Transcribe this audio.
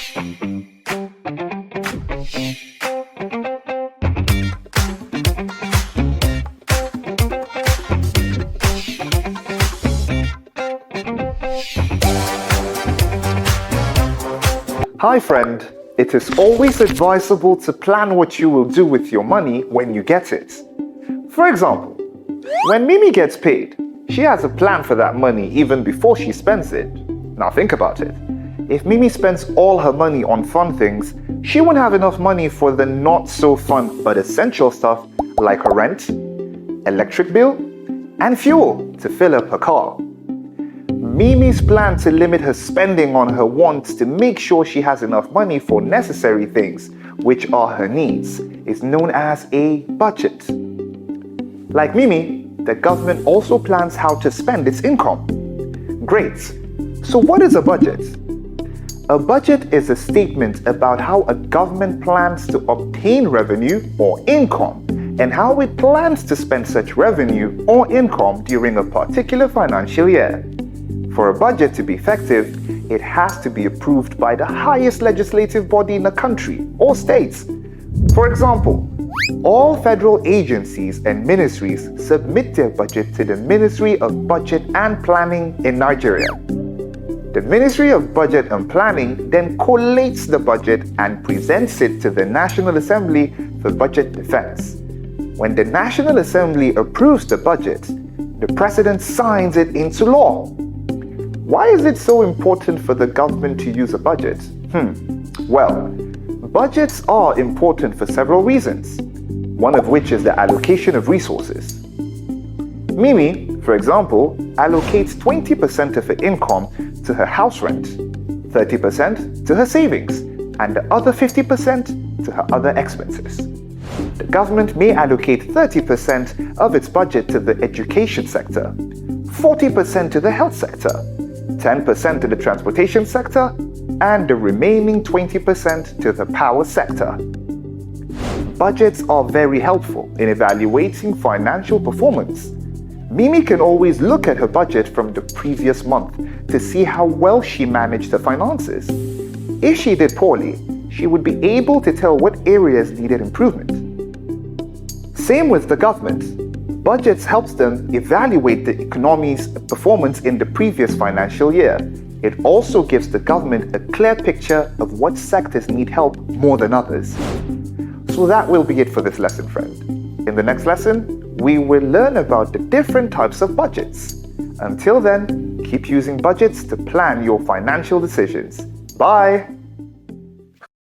Hi friend, it is always advisable to plan what you will do with your money when you get it. For example, when Mimi gets paid, she has a plan for that money even before she spends it. Now think about it. If Mimi spends all her money on fun things, she won't have enough money for the not so fun but essential stuff like her rent, electric bill, and fuel to fill up her car. Mimi's plan to limit her spending on her wants to make sure she has enough money for necessary things, which are her needs, is known as a budget. Like Mimi, the government also plans how to spend its income. Great. So what is a budget? A budget is a statement about how a government plans to obtain revenue or income and how it plans to spend such revenue or income during a particular financial year. For a budget to be effective, it has to be approved by the highest legislative body in the country or states. For example, all federal agencies and ministries submit their budget to the Ministry of Budget and Planning in Nigeria. The Ministry of Budget and Planning then collates the budget and presents it to the National Assembly for budget defense. When the National Assembly approves the budget, the President signs it into law. Why is it so important for the government to use a budget? Well, budgets are important for several reasons, one of which is the allocation of resources. Mimi, for example, allocates 20% of her income to her house rent, 30% to her savings, and the other 50% to her other expenses. The government may allocate 30% of its budget to the education sector, 40% to the health sector, 10% to the transportation sector, and the remaining 20% to the power sector. Budgets are very helpful in evaluating financial performance. Mimi can always look at her budget from the previous month to see how well she managed her finances. If she did poorly, she would be able to tell what areas needed improvement. Same with the government. Budgets helps them evaluate the economy's performance in the previous financial year. It also gives the government a clear picture of what sectors need help more than others. So that will be it for this lesson, friend. In the next lesson, we will learn about the different types of budgets. Until then, keep using budgets to plan your financial decisions. Bye!